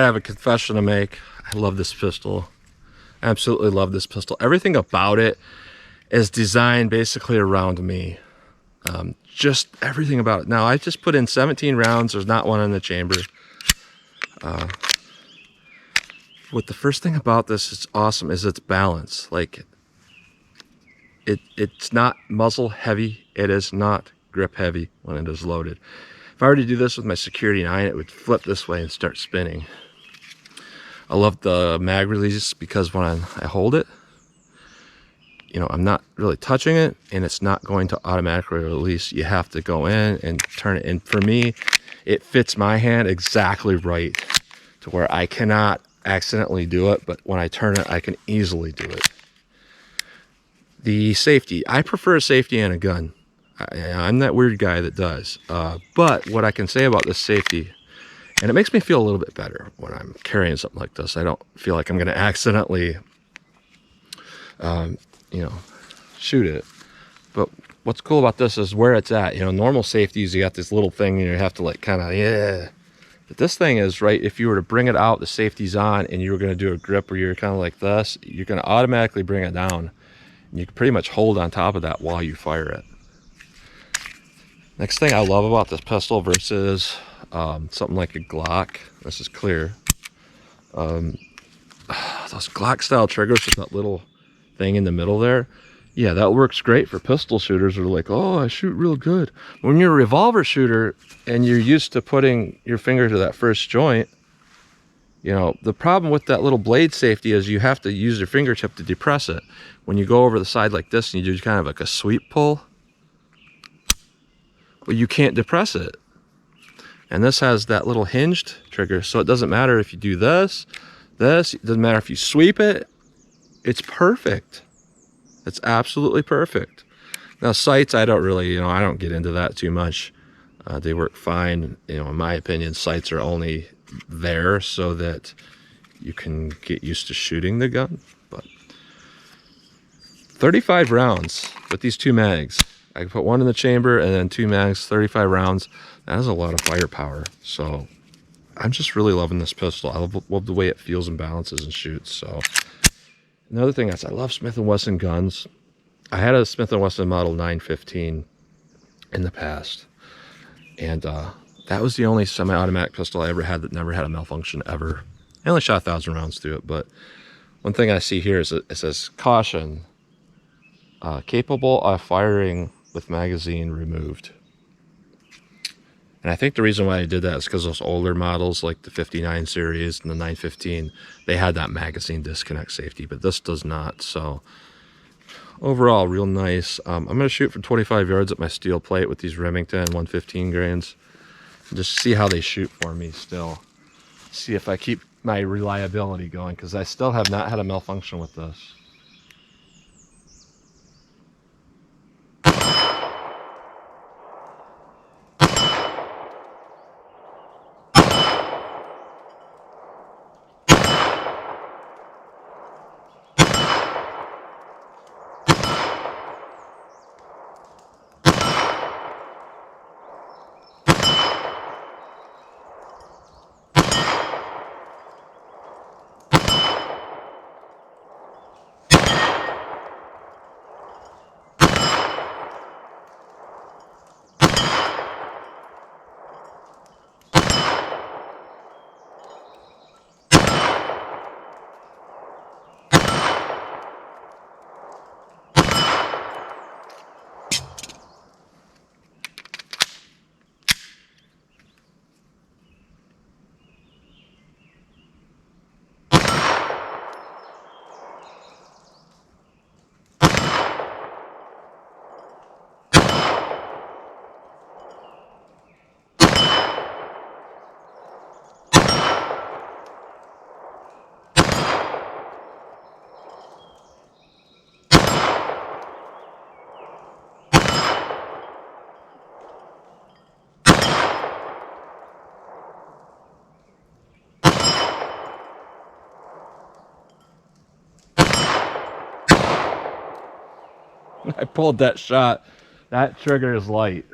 have a confession to make. I love this pistol. Absolutely love this pistol. Everything about it is designed basically around me. Just everything about it. Now, I just put in 17 rounds. There's not one in the chamber. What the first thing about this is awesome is its balance. Like, it's not muzzle heavy. It is not grip heavy when it is loaded. If I were to do this with my Security 9, it would flip this way and start spinning. I love the mag release because when I hold it, you know, I'm not really touching it and it's not going to automatically release. You have to go in and turn it. And for me, it fits my hand exactly right to where I cannot accidentally do it, but when I turn it, I can easily do it. The safety, I prefer a safety and a gun. I'm that weird guy that does. But what I can say about this safety, and it makes me feel a little bit better when I'm carrying something like this. I don't feel like I'm going to accidentally, you know, shoot it. But what's cool about this is where it's at. You know, normal safeties, you got this little thing and you have to like kind of, yeah. But this thing is right, if you were to bring it out, the safety's on, and you were going to do a grip where you're kind of like this, you're going to automatically bring it down. And you can pretty much hold on top of that while you fire it. Next thing I love about this pistol versus something like a Glock, this is clear. Those Glock style triggers with that little thing in the middle there, yeah, that works great for pistol shooters who are like, oh, I shoot real good. When you're a revolver shooter and you're used to putting your finger to that first joint, you know, the problem with that little blade safety is you have to use your fingertip to depress it. When you go over the side like this and you do kind of like a sweep pull, well, you can't depress it. And this has that little hinged trigger, so it doesn't matter if you do this, it doesn't matter if you sweep it, it's perfect. It's absolutely perfect. Now sights, I don't really, you know, I don't get into that too much. They work fine. You know, in my opinion, sights are only there so that you can get used to shooting the gun. But 35 rounds with these two mags. I can put one in the chamber and then two mags, 35 rounds. That is a lot of firepower. So I'm just really loving this pistol. I love the way it feels and balances and shoots. So another thing is I love Smith & Wesson guns. I had a Smith & Wesson Model 915 in the past. And that was the only semi-automatic pistol I ever had that never had a malfunction ever. I only shot 1,000 rounds through it, but one thing I see here is it says, caution, capable of firing with magazine removed. And I think the reason why I did that is because those older models, like the 59 series and the 915, they had that magazine disconnect safety, but this does not. So overall, real nice. I'm going to shoot from 25 yards at my steel plate with these Remington 115 grains. Just see how they shoot for me still. See if I keep my reliability going, because I still have not had a malfunction with this. I pulled that shot. That trigger is light.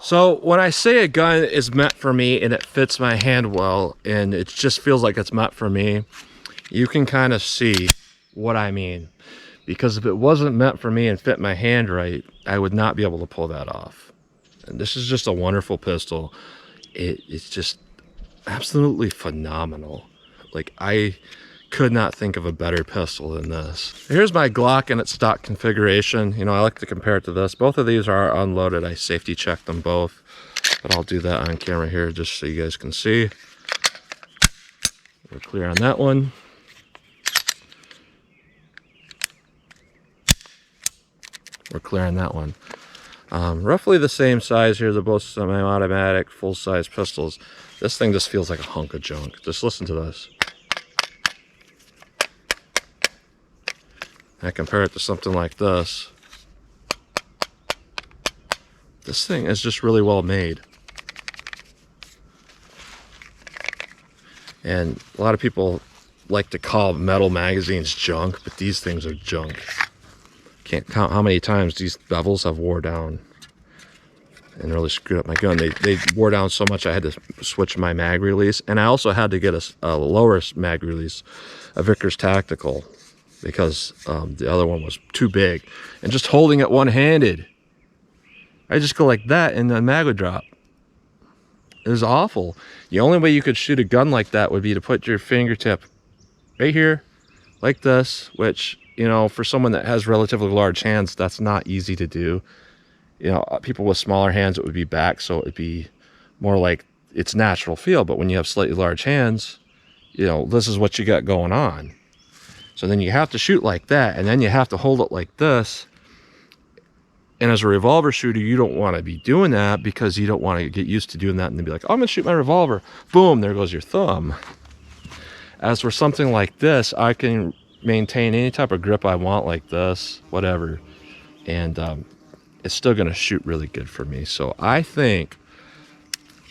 So when I say a gun is meant for me and it fits my hand well and it just feels like it's meant for me, you can kind of see what I mean. Because if it wasn't meant for me and fit my hand right, I would not be able to pull that off. And this is just a wonderful pistol. It's just absolutely phenomenal. Like, I could not think of a better pistol than this. Here's my Glock in its stock configuration. You know, I like to compare it to this. Both of these are unloaded. I safety checked them both, but I'll do that on camera here just so you guys can see. We're clear on that one. We're clear on that one. Roughly the same size here. They're both semi-automatic, full-size pistols. This thing just feels like a hunk of junk. Just listen to this. I compare it to something like this. This thing is just really well made. And a lot of people like to call metal magazines junk, but these things are junk. Can't count how many times these bevels have wore down and really screwed up my gun. They wore down so much I had to switch my mag release, and I also had to get a lower mag release, a Vickers Tactical, because the other one was too big. And just holding it one-handed, I just go like that and the mag would drop. It was awful. The only way you could shoot a gun like that would be to put your fingertip right here like this, which, you know, for someone that has relatively large hands, that's not easy to do. You know, people with smaller hands, it would be back, so it would be more like its natural feel. But when you have slightly large hands, you know, this is what you got going on. So then you have to shoot like that, and then you have to hold it like this. And as a revolver shooter, you don't want to be doing that because you don't want to get used to doing that and then be like, oh, I'm going to shoot my revolver. Boom, there goes your thumb. As for something like this, I can maintain any type of grip I want like this, whatever. And it's still going to shoot really good for me. So I think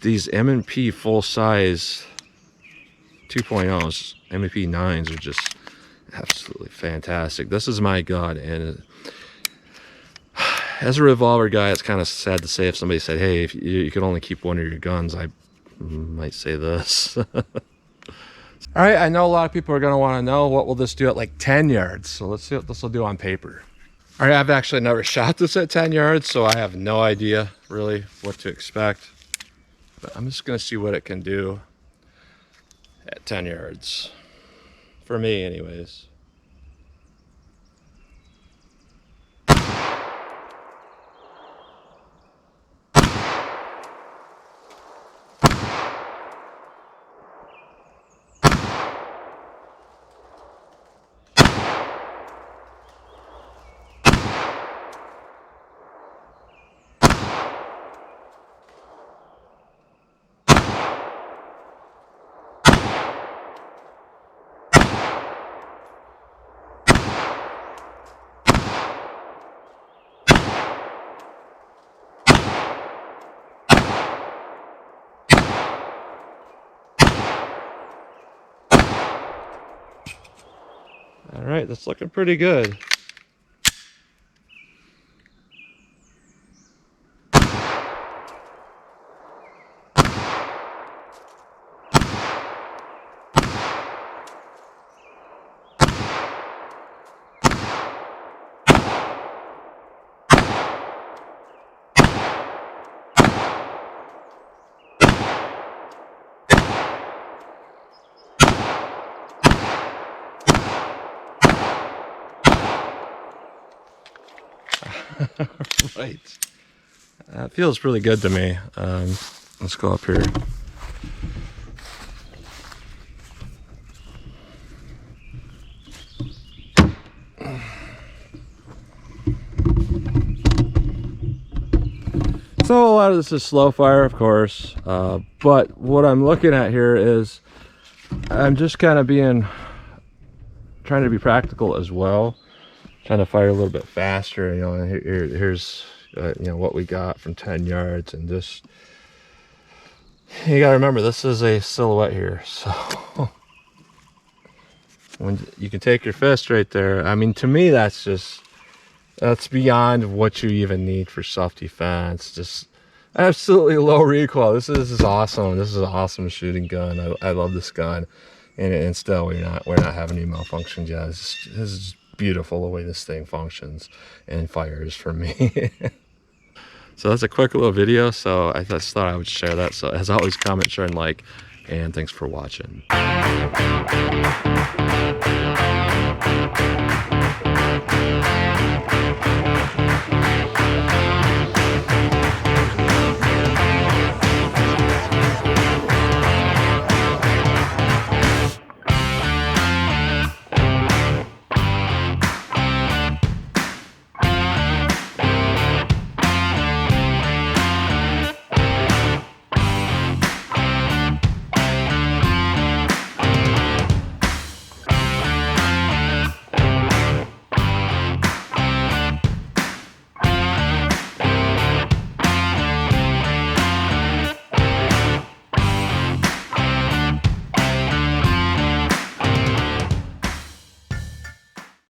these M&P full-size 2.0s, M&P 9s are just absolutely fantastic. This is my gun, and as a revolver guy, it's kind of sad to say if somebody said, hey, if you could only keep one of your guns, I might say this. All right, I know a lot of people are going to want to know what will this do at like 10 yards. So let's see what this will do on paper. All right, I've actually never shot this at 10 yards, so I have no idea really what to expect. But I'm just going to see what it can do at 10 yards. For me, anyways. All right, that's looking pretty good. Right. That feels really good to me. Let's go up here. So a lot of this is slow fire, of course, but what I'm looking at here is I'm just kind of trying to be practical as well. Trying to fire a little bit faster, you know. And here's you know, what we got from 10 yards, and just, you gotta remember, this is a silhouette here, so when you can take your fist right there, I mean, to me, that's beyond what you even need for self-defense. Just Absolutely low recoil. This is awesome. This is an awesome shooting gun. I love this gun, and still we're not having any malfunctions yet. This is beautiful the way this thing functions and fires for me. So that's a quick little video. So I just thought I would share that. So as always, comment, share, and like. And thanks for watching.